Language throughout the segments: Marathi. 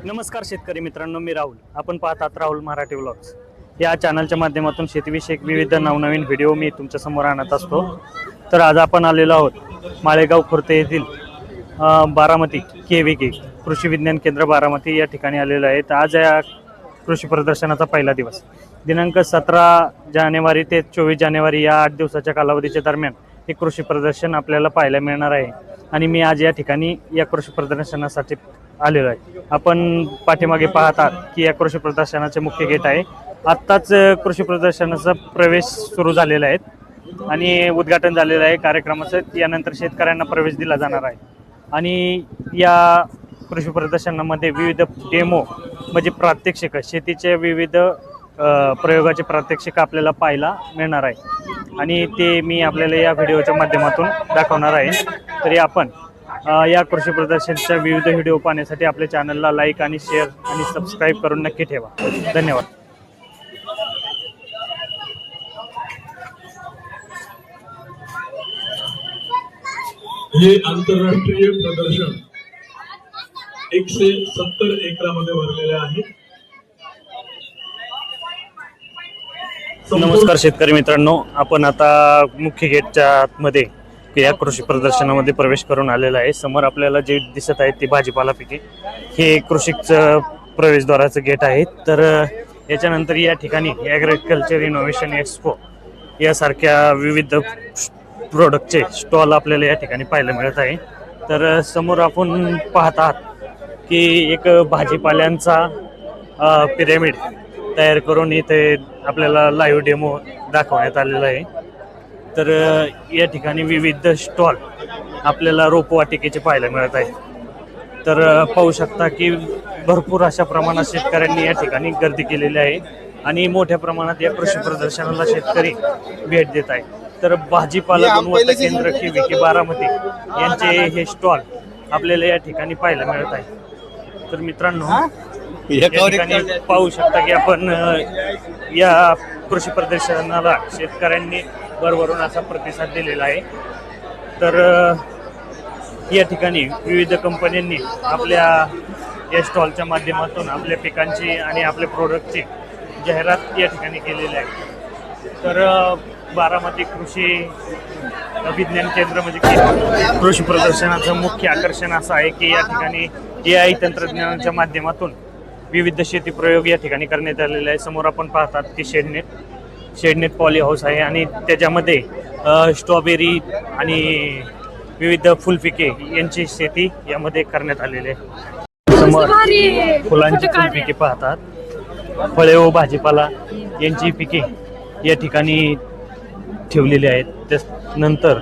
नमस्कार शेतकरी मित्रांनो, मी राहुल. आपण पाहतात राहुल मराठी व्लॉग्स. या चॅनलच्या माध्यमातून शेतीविषयक विविध नवनवीन व्हिडिओ मी तुमच्या समोर आणत असतो. तर आज आपण आलेलो आहोत माळेगाव खुर्द येथील बारामती KVK कृषी विज्ञान केंद्र बारामती या ठिकाणी आलेलो आहे. तर आज या कृषी प्रदर्शनाचा पहिला दिवस दिनांक 17 जानेवारी ते 24 जानेवारी या 8 दिवसाच्या कालावधीच्या दरम्यान हे कृषी प्रदर्शन आपल्याला पाहायला मिळणार आहे. आणि मी आज या ठिकाणी या कृषी प्रदर्शनासाठी आलेलो आहे. आपण पाठीमागे पाहतात की या कृषी प्रदर्शनाचे मुख्य गेट आहे. आत्ताच कृषी प्रदर्शनाचा प्रवेश सुरू झालेला आहे आणि उद्घाटन झालेलं आहे कार्यक्रमाचं. यानंतर शेतकऱ्यांना प्रवेश दिला जाणार आहे. आणि या कृषी प्रदर्शनामध्ये विविध डेमो म्हणजे प्रात्यक्षिक शेतीचे विविध प्रयोगाचे प्रात्यक्षिक आपल्याला पाहायला मिळणार आहे आणि ते मी आपल्याला या व्हिडिओच्या माध्यमातून दाखवणार आहे. तरी आपण या कृषी प्रदर्शनाच्या विविध व्हिडिओ पाहण्यासाठी आपल्या चॅनलला लाईक आणि शेअर आणि सबस्क्राईब करून नक्की ठेवा. धन्यवाद. हे आंतरराष्ट्रीय प्रदर्शन 170 एकरामध्ये भरलेले आहे. नमस्कार शेतकरी मित्रांनो, आपण आता मुख्य गेटच्या आतमध्ये या कृषी प्रदर्शनामध्ये प्रवेश करून आलेला आहे. समोर आपल्याला जे दिसत आहे ते भाजीपाला पिके हे कृषीचं प्रवेशद्वाराचं गेट आहे. तर याच्यानंतर या ठिकाणी ॲग्रिकल्चर इनोव्हेशन एक्सपो यासारख्या विविध प्रोडक्टचे स्टॉल आपल्याला या ठिकाणी पाहायला मिळत आहे. तर समोर आपण पाहत आहात की एक भाजीपाल्यांचा पिरॅमिड तयार करून इथे आपल्याला लाईव्ह डेमो दाखवण्यात आलेला आहे. तर या ठिकाणी विविध स्टॉल आपल्याला रोपवाटिकेचे पाहायला मिळत आहे. तर पाहू शकता की भरपूर अशा प्रमाणात शेतकऱ्यांनी या ठिकाणी गर्दी केलेली आहे आणि मोठ्या प्रमाणात या कृषी प्रदर्शनाला शेतकरी भेट देत आहे. तर भाजीपाला गुणवत्ता केंद्र KVK बारामती यांचे हे स्टॉल आपल्याला या ठिकाणी पाहायला मिळत आहे. तर मित्रांनो, या ठिकाणी पाहू शकता की आपण या कृषी प्रदर्शनाला शेतकऱ्यांनी भरभरून असा प्रतिसाद दिलेला आहे. तर या ठिकाणी विविध कंपन्यांनी आपल्या या स्टॉलच्या माध्यमातून आपल्या पिकांची आणि आपल्या प्रोडक्टची जाहिरात या ठिकाणी केलेली आहे. तर बारामती कृषी विज्ञान केंद्र म्हणजे कृषी प्रदर्शनाचं मुख्य आकर्षण असं आहे की या ठिकाणी AI तंत्रज्ञानाच्या माध्यमातून विविध शेती प्रयोग या ठिकाणी करण्यात आलेले आहे. समोर आपण पाहतात की शेडनेट पॉली हाऊस आहे आणि त्याच्यामध्ये स्ट्रॉबेरी आणि विविध फुलपिके यांची शेती यामध्ये करण्यात आलेली आहे. समोर फुलांची फुलपिके पाहतात, फळे व भाजीपाला यांची पिके या ठिकाणी ठेवलेली आहेत. त्यानंतर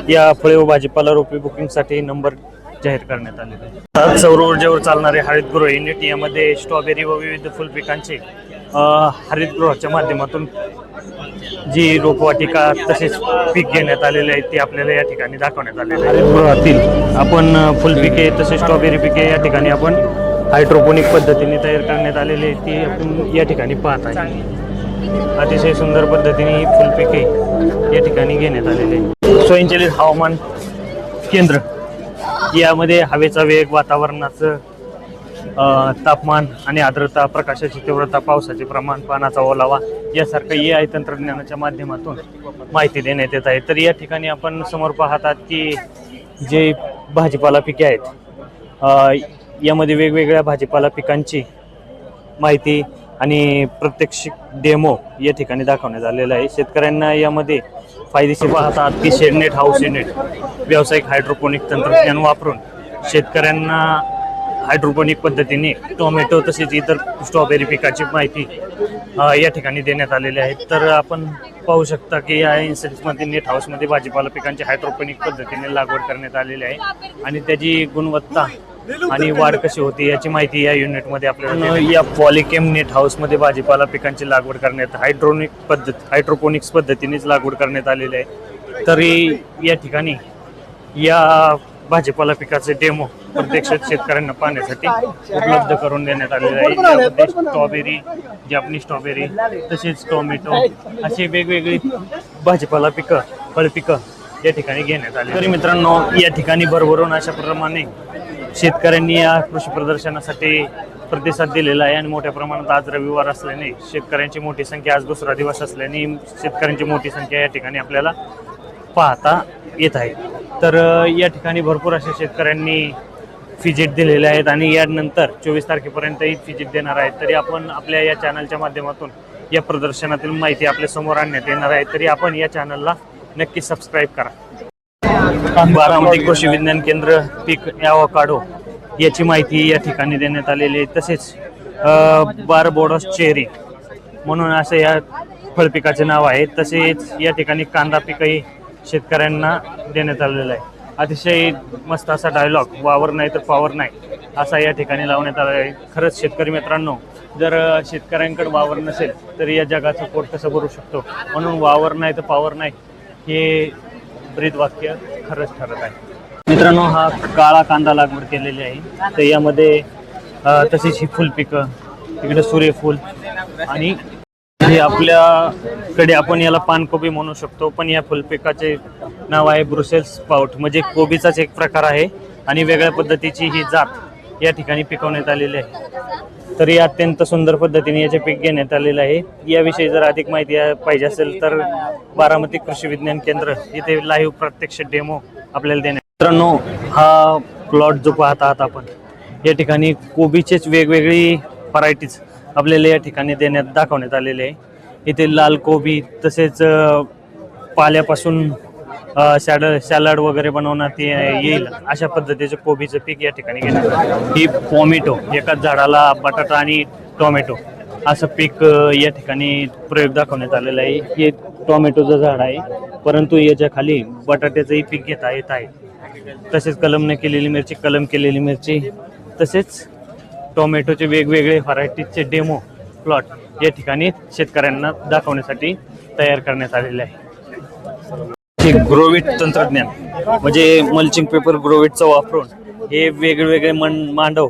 या फळे व भाजीपाला रोपे बुकिंगसाठी नंबर जाहीर करण्यात आलेले आहे. सौर ऊर्जेवर चालणारे हरितगृह युनिट यामध्ये स्ट्रॉबेरी व विविध फुलपिकांचे हरितगृहाच्या माध्यमातून जी रोपवाटिका तसेच पीक घेण्यात आलेले आहेत ते आपल्याला या ठिकाणी दाखवण्यात आलेले आहे. हरितगृहातील आपण फुलपिके तसेच स्ट्रॉबेरी पिके या ठिकाणी आपण हायड्रोपोनिक पद्धतीने तयार करण्यात आलेले ते आपण या ठिकाणी पाहत आहे. अतिशय सुंदर पद्धतीने ही फुलपिके या ठिकाणी घेण्यात आलेले आहे. स्वयंचलित हवामान केंद्र यामध्ये हवेचा वेग, वातावरणाचं तापमान आणि आर्द्रता, प्रकाशाची तीव्रता, पावसाचे प्रमाण, पाण्याचा ओलावा यासारखं AI तंत्रज्ञानाच्या माध्यमातून माहिती देण्यात येत आहे. तर या ठिकाणी आपण समोर पाहतात की जे भाजीपाला पिके आहेत यामध्ये वेगवेगळ्या भाजीपाला पिकांची माहिती आणि प्रत्यक्ष डेमो या ठिकाणी दाखवण्यात आलेला आहे. शेतकऱ्यांना यामध्ये फायदेशीर पाहतात की शेडनेट हाऊस युनिट व्यावसायिक हायड्रोपोनिक तंत्रज्ञान वापरून शेतकऱ्यांना हायड्रोपोनिक पद्धतीने टोमॅटो तसेच इतर स्ट्रॉबेरी पिकाची माहिती या ठिकाणी देण्यात आलेली आहे. तर आपण पाहू शकता की या इन्स्टिट्यूटमध्ये नेट हाऊसमध्ये भाजीपाला पिकांची हायड्रोपोनिक पद्धतीने लागवड करण्यात आलेली आहे आणि त्याची गुणवत्ता आणि वाढ कशी होती याची माहिती या युनिटमध्ये आपल्याला या पॉलिकेम नेट हाऊसमध्ये भाजीपाला पिकांची लागवड करण्यात हायड्रोपोनिक्स पद्धतीनेच लागवड करण्यात आलेली आहे. तरी या ठिकाणी या भाजीपाला पिकाचे डेमो प्रत्यक्षात शेतकऱ्यांना पाहण्यासाठी उपलब्ध करून देण्यात आलेले आहे. यामध्ये स्ट्रॉबेरी, जॅपनीज स्ट्रॉबेरी तसेच टोमॅटो असे वेगवेगळी भाजीपाला पिकं, फळपिकं या ठिकाणी घेण्यात आले. तरी मित्रांनो, या ठिकाणी भरभरून अशा प्रमाणे शेतकऱ्यांनी या कृषी प्रदर्शनासाठी प्रतिसाद दिलेला आहे आणि मोठ्या प्रमाणात आज रविवार असल्याने शेतकऱ्यांची मोठी संख्या, आज दुसरा दिवस असल्याने शेतकऱ्यांची मोठी संख्या या ठिकाणी आपल्याला पाहता येत आहे. तर या ठिकाणी भरपूर अशा शेतकऱ्यांनी फिजिट दिलेले आहेत आणि यानंतर 24 तारखेपर्यंतही फिजिट देणार आहेत. तरी आपण आपल्या या चॅनलच्या माध्यमातून या प्रदर्शनातील माहिती आपल्या समोर आणण्यात येणार आहे. तरी आपण या चॅनलला नक्की सबस्क्राईब करा. बारामती कृषी विज्ञान केंद्र पीक ॲव्होकाडो याची माहिती या ठिकाणी देण्यात आलेली आहे. तसेच बारबोडस चेरी म्हणून असं या फळपिकाचे नाव आहे. तसेच या ठिकाणी कांदा पीकही शेतकऱ्यांना देण्यात आलेलं आहे. अतिशय मस्त असा डायलॉग, वावर नाही तर पॉवर नाही, असा या ठिकाणी लावण्यात आला आहे. खरंच शेतकरी मित्रांनो, जर शेतकऱ्यांकडे वावर नसेल तर या जगाचं पोट कसं भरू शकतो. म्हणून वावर नाही तर पॉवर नाही हे ब्रीदवाक्य खरंच ठरत आहे. मित्रांनो, हा काळा कांदा लागवड केलेली आहे. तर यामध्ये तसेच ही फुलपिकं, इकडे सूर्यफूल आणि हे आपल्याकडे आपण याला पानकोबी म्हणू शकतो, पण या फुलपिकाचे नाव आहे ब्रुसेल्स स्पाउट, म्हणजे कोबीचाच एक प्रकार आहे आणि वेगळ्या पद्धतीची ही जात या ठिकाणी पिकवण्यात आलेली आहे. तरी अत्यंत सुंदर पद्धतीने याचे पीक घेण्यात आलेलं आहे. याविषयी जर अधिक माहिती पाहिजे असेल तर बारामती कृषी विज्ञान केंद्र इथे लाईव्ह प्रत्यक्ष डेमो आपल्याला देण्यात. मित्रांनो, हा प्लॉट जो पाहत आहात आपण, या ठिकाणी कोबीचेच वेगवेगळी व्हरायटीज आपल्याला या ठिकाणी दाखवण्यात आलेले आहे. इथे लाल कोबी, तसेच पाल्यापासून सॅलड वगैरे बनवण्यात येईल अशा पद्धतीचे कोबीचं पीक या ठिकाणी घेण्यात. ही टोमॅटो, एकाच झाडाला बटाटा आणि टोमॅटो असं पीक या ठिकाणी प्रयोग दाखवण्यात आलेला आहे. हे टोमॅटोचं झाड आहे, परंतु याच्या खाली बटाट्याचंही पीक घेता येत आहे. तसेच कलम केलेली मिरची, तसेच टोमॅटोचे वेगवेगळे व्हरायटीजचे डेमो प्लॉट या ठिकाणी शेतकऱ्यांना दाखवण्यासाठी तयार करण्यात आलेले आहे. हे ग्रोविट तंत्रज्ञान म्हणजे मल्चिंग पेपर ग्रोविटचा वापरून हे वेगवेगळे मांडव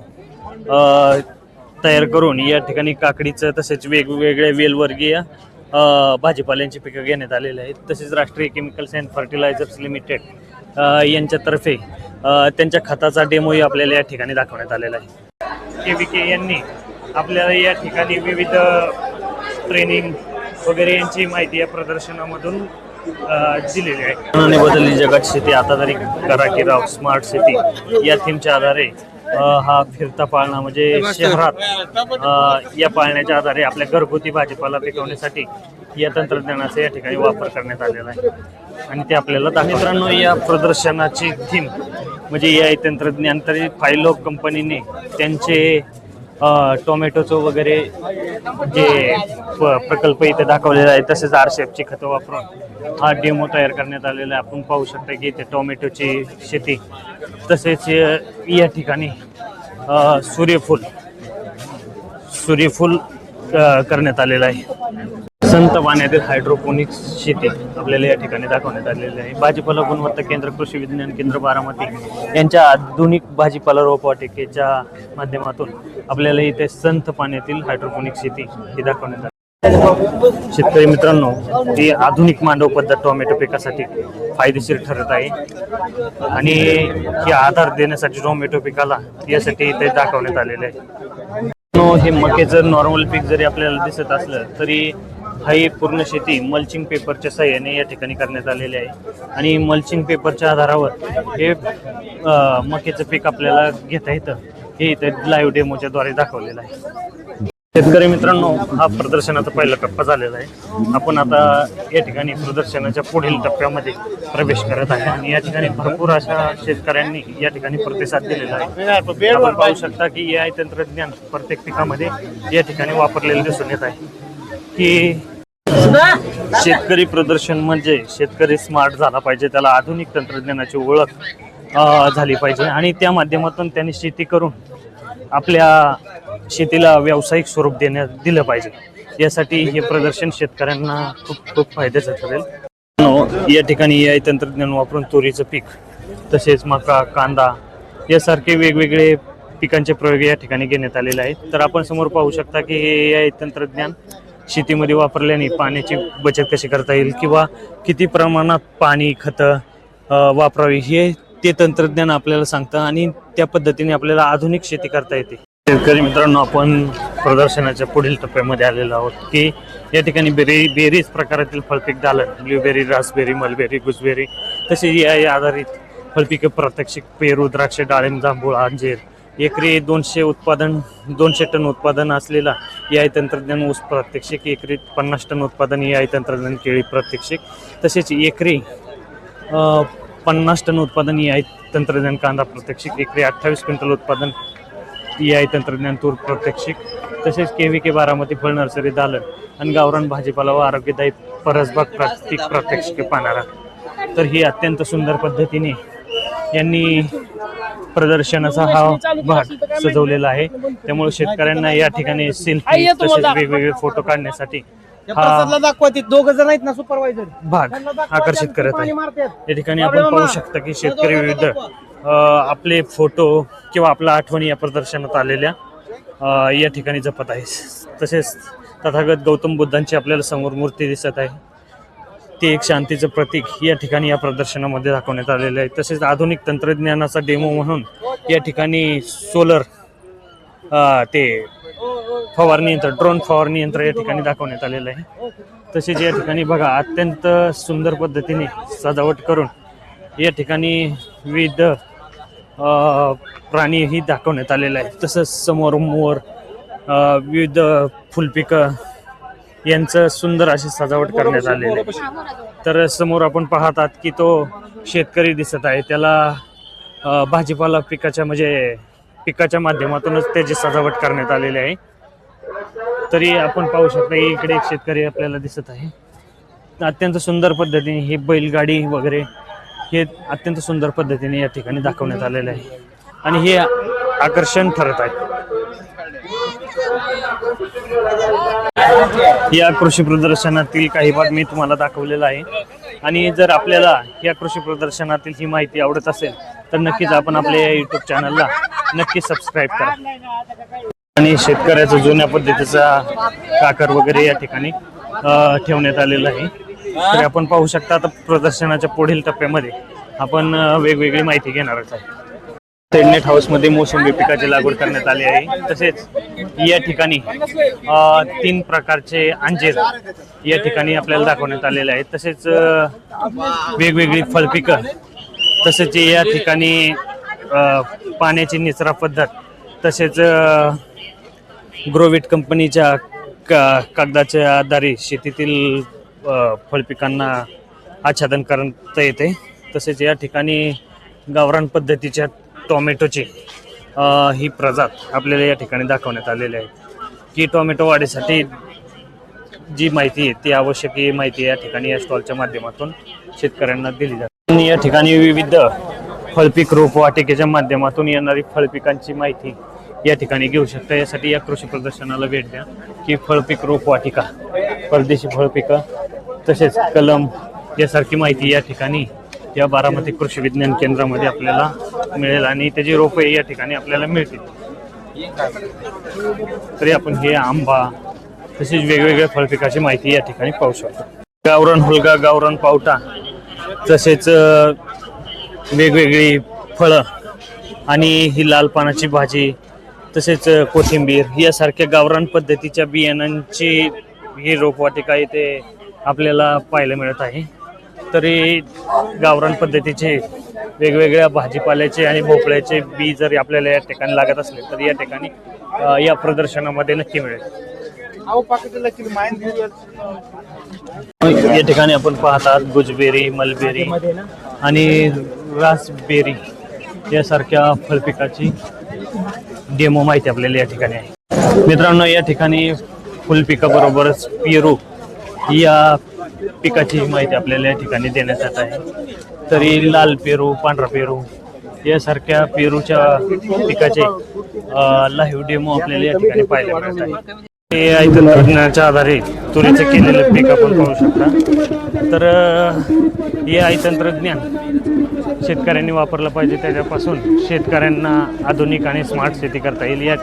तयार करून या ठिकाणी काकडीचं तसेच वेगवेगळे वेलवर्गीय भाजीपाल्यांची पिकं घेण्यात आलेले आहेत. तसेच राष्ट्रीय केमिकल्स अँड फर्टिलायझर्स लिमिटेड यांच्यातर्फे त्यांच्या खताचा डेमोही आपल्याला या ठिकाणी दाखवण्यात आलेला आहे. KVK यांनी आपल्याला या ठिकाणी विविध ट्रेनिंग वगैरे यांची माहिती या प्रदर्शनामधून दिलेली आहे. बदलली जगाची शेती आता तरी करा की राव, स्मार्ट सिटी या थीमच्या आधारे हा फिरता पाळणा म्हणजे शहरात या पाळण्याच्या आधारे आपल्या घरगुती भाजीपाला पिकवण्यासाठी या तंत्रज्ञानाचा या ठिकाणी वापर करण्यात आलेला आहे आणि ते आपल्याला मित्रांनो, या प्रदर्शनाची थीम म्हणजे AI तंत्रज्ञान. तरी फायलो कंपनीने त्यांचे टोमॅटोचं वगैरे जे प्रकल्प इथे दाखवलेला आहे, तसेच RCFची खतं वापरून हा डेमो तयार करण्यात आलेला आहे. आपण पाहू शकता की इथे टोमॅटोची शेती, तसेच या ठिकाणी सूर्यफूल करण्यात आलेलं आहे. संत पाण्यातील हायड्रोपोनिक्स शेती आपल्याला या ठिकाणी दाखवण्यात आलेली आहे. भाजीपाला गुणवत्ता केंद्र कृषी विज्ञान केंद्र बारामती यांच्या आधुनिक भाजीपाला रोपवाटिकेच्या माध्यमातून आपल्याला इथे संत पाण्यातील हायड्रोपोनिक्स शेती ही दाखवण्यात आली. शेतकरी मित्रांनो, ही आधुनिक मांडव पद्धत टोमॅटो पिकासाठी फायदेशीर ठरत आहे आणि ही आधार देण्यासाठी टोमॅटो पिकाला यासाठी इथे दाखवण्यात आलेले आहे. हे मकेचं नॉर्मल पीक जरी आपल्याला दिसत असलं तरी ही पूर्ण शेती मल्चिंग पेपरच्या सहाय्याने या ठिकाणी करण्यात आलेली आहे आणि मल्चिंग पेपरच्या आधारावर हे मकेचं पीक आपल्याला घेता येतं. हे इथे लाईव्ह डेमोच्या द्वारे दाखवलेलं आहे. शेतकरी मित्रांनो, हा प्रदर्शनाचा पहिला टप्पा झालेला आहे. आपण आता या ठिकाणी प्रदर्शनाच्या पुढील टप्प्यामध्ये प्रवेश करत आहे आणि या ठिकाणी भरपूर अशा शेतकऱ्यांनी या ठिकाणी प्रतिसाद दिलेला आहे. आपण पाहू शकता की AI तंत्रज्ञान प्रत्येक पिकामध्ये या ठिकाणी वापरलेले दिसून येत आहे. की शेतकरी प्रदर्शन म्हणजे शेतकरी स्मार्ट झाला पाहिजे, त्याला आधुनिक तंत्रज्ञानाची ओळख झाली पाहिजे आणि त्या माध्यमातून त्यांनी शेती करून आपल्या शेतीला व्यावसायिक स्वरूप दिलं पाहिजे. यासाठी हे प्रदर्शन शेतकऱ्यांना खूप फायद्याचं ठरेल. या ठिकाणी AI तंत्रज्ञान वापरून तुरीचं पीक, तसेच मका, कांदा यासारखे वेगवेगळे पिकांचे प्रयोग या ठिकाणी घेण्यात आलेले आहेत. तर आपण समोर पाहू शकता की हे AI तंत्रज्ञान शेतीमध्ये वापरल्याने पाण्याची बचत कशी करता येईल किंवा किती प्रमाणात पाणी, खतं वापरावी हे ते तंत्रज्ञान आपल्याला सांगतं आणि त्या त्या पद्धतीने आपल्याला आधुनिक शेती करता येते. शेतकरी मित्रांनो, आपण प्रदर्शनाच्या पुढील टप्प्यामध्ये आलेलो आहोत की या ठिकाणी बेरीज प्रकारातील फळपीक दालन, ब्ल्यूबेरी, रासबेरी, मलबेरी, गुजबेरी तसेच या आधारित फळपिके प्रात्यक्षिक पेरू, द्राक्ष, डाळिंब, जांभूळ, अंजीर एकरी 200 टन उत्पादन असलेला AI तंत्रज्ञान ऊस प्रात्यक्षिक, एकरी 50 टन उत्पादन AI तंत्रज्ञान केळी प्रात्यक्षिक, तसेच एकरी 50 टन उत्पादन AI तंत्रज्ञान कांदा प्रात्यक्षिक, एकरी 28 क्विंटल उत्पादन AI तंत्रज्ञान तूर प्रात्यक्षिक, तसेच KVK बारामती फळ नर्सरी दालन आणि गावरान भाजीपाला व आरोग्यदायी परसबाग प्रात्यक्षिके पाहणारा. तर ही अत्यंत सुंदर पद्धतीने यांनी प्रदर्शनाचा हा भाग सजवलेला आहे. त्यामुळे शेतकऱ्यांना या ठिकाणी सेल्फी तसेच वेगवेगळे फोटो काढण्यासाठी हा भाग आकर्षित करत आहे. या ठिकाणी आपण पाहू शकता की शेतकरी विविध आपले फोटो किंवा आपल्या आठवणी या प्रदर्शनात आलेल्या या ठिकाणी जपत आहे. तसेच तथागत गौतम बुद्धांची आपल्याला समोर मूर्ती दिसत आहे. ते एक शांतीचं प्रतीक या ठिकाणी या प्रदर्शनामध्ये दाखवण्यात आलेलं आहे. तसेच आधुनिक तंत्रज्ञानाचा डेमो म्हणून या ठिकाणी सोलर ते फवारणी यंत्र, ड्रोन फवारणी यंत्र या ठिकाणी दाखवण्यात आलेलं आहे. तसेच या ठिकाणी बघा अत्यंत सुंदर पद्धतीने सजावट करून या ठिकाणी विविध प्राणीही दाखवण्यात आलेलं आहे. तसंच समोर मोर, विविध फुलपिकं यांचं सुंदर अशी सजावट करण्यात आलेली आहे. तर समोर आपण पाहतात की तो शेतकरी दिसत आहे, त्याला भाजीपाला पिकाच्या माध्यमातूनच त्याची सजावट करण्यात आलेली आहे. तरी आपण पाहू शकता इकडे एक शेतकरी आपल्याला दिसत आहे. अत्यंत सुंदर पद्धतीने ही बैलगाडी वगैरे हे अत्यंत सुंदर पद्धतीने या ठिकाणी दाखवण्यात आलेले आहे आणि हे आकर्षण ठरत आहे. या कृषी प्रदर्शनातील काही भाग मी तुम्हाला दाखवलेला आहे आणि जर आपल्याला या कृषी प्रदर्शनातील ही माहिती आवडत असेल तर नक्कीच आपण आपल्या या YouTube चॅनलला नक्की सबस्क्राईब करा. आणि शेतकऱ्याचा जुन्या पद्धतीचा काकर वगैरे या ठिकाणी ठेवण्यात आलेला आहे. तर आपण पाहू शकता आता प्रदर्शनाच्या पुढील टप्प्यामध्ये आपण वेगवेगळी माहिती घेणारच आहे. टेडनेट हाऊसमध्ये मोसंबी पिकाची लागवड करण्यात आली आहे. तसेच या ठिकाणी 3 प्रकारचे अंजीर या ठिकाणी आपल्याला दाखवण्यात आलेले आहेत. तसेच वेगवेगळी फळपिकं, तसेच या ठिकाणी पाण्याची निचरा पद्धत, तसेच ग्रोवेट कंपनीच्या कागदाच्या आधारे शेतीतील फळपिकांना आच्छादन करता येते. तसेच या ठिकाणी गावरान पद्धतीच्या टोमॅटोची ही प्रजात आपल्याला या ठिकाणी दाखवण्यात आलेली आहे की टोमॅटो वाढीसाठी जी माहिती आहे ती आवश्यक माहिती या ठिकाणी या स्टॉलच्या माध्यमातून शेतकऱ्यांना दिली जाते. आणि या ठिकाणी विविध फळपीक रोपवाटिकेच्या माध्यमातून येणारी फळपिकांची माहिती या ठिकाणी घेऊ शकता. यासाठी या कृषी प्रदर्शनाला भेट द्या की फळपीक रोपवाटिका, परदेशी फळपिकं तसेच कलम यासारखी माहिती या ठिकाणी या बारामती कृषी विज्ञान केंद्रामध्ये आपल्याला मिळेल आणि त्याची रोपे या ठिकाणी आपल्याला मिळतील. तरी आपण हे आंबा तसेच वेगवेगळ्या फळपिकाची माहिती या ठिकाणी पाहू शकतो. गावरान हुलगा, गावरान पावटा, तसेच वेगवेगळी फळं आणि ही लाल पानाची भाजी, तसेच कोथिंबीर यासारख्या गावरान पद्धतीच्या बियाणांची ही रोपवाटिका इथे आपल्याला पाहायला मिळत आहे. तरी गावरान पद्धतीचे वेगवेगळ्या भाजीपाल्याचे आणि भोपळ्याचे बी जर आपल्याला या ठिकाणी लागत असले तर या ठिकाणी या प्रदर्शनामध्ये नक्की मिळेल. या ठिकाणी आपण पाहतात गुजबेरी, मलबेरी आणि रासबेरी यासारख्या फळपिकाची डेमो माहिती आपल्याला या ठिकाणी आहे. मित्रांनो, या ठिकाणी फुलपिकाबरोबरच पेरू या पिकाची माहिती आपल्याला या ठिकाणी देण्यात येत आहे. तरी लाल पेरू, पांढरा पेरू यासारख्या पेरूच्या पिकाचे लाईव्ह डेमो आपल्याला या ठिकाणी पाहायला मिळत आहे. AI तंत्रज्ञानाच्या आधारे तुरीचे केलेले पीक आपण पाहू शकता. तर AI तंत्रज्ञान शेतकऱ्यांनी वापरलं पाहिजे, त्याच्यापासून शेतकऱ्यांना आधुनिक आणि स्मार्ट शेती करता येईल. या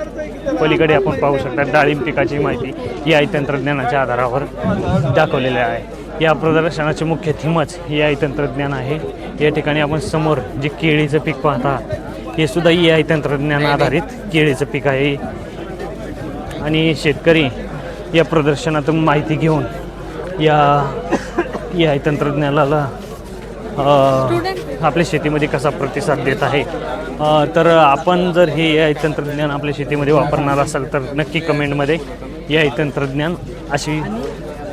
पलीकडे आपण पाहू शकता डाळिंब पिकाची माहिती AI तंत्रज्ञानाच्या आधारावर दाखवलेली आहे. या प्रदर्शनाचे मुख्य थीमच AI तंत्रज्ञान आहे. या ठिकाणी आपण समोर जे केळीचं पीक पाहता हे सुद्धा AI तंत्रज्ञान आधारित केळीचं पीक आहे आणि शेतकरी या प्रदर्शनातून माहिती घेऊन या AI तंत्रज्ञानाला आपल्या शेतीमध्ये कसा प्रतिसाद देत आहे. तर आपण जर हे AI तंत्रज्ञान आपल्या शेतीमध्ये वापरणार असाल तर नक्की कमेंटमध्ये AI तंत्रज्ञान अशी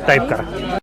टाईप करा.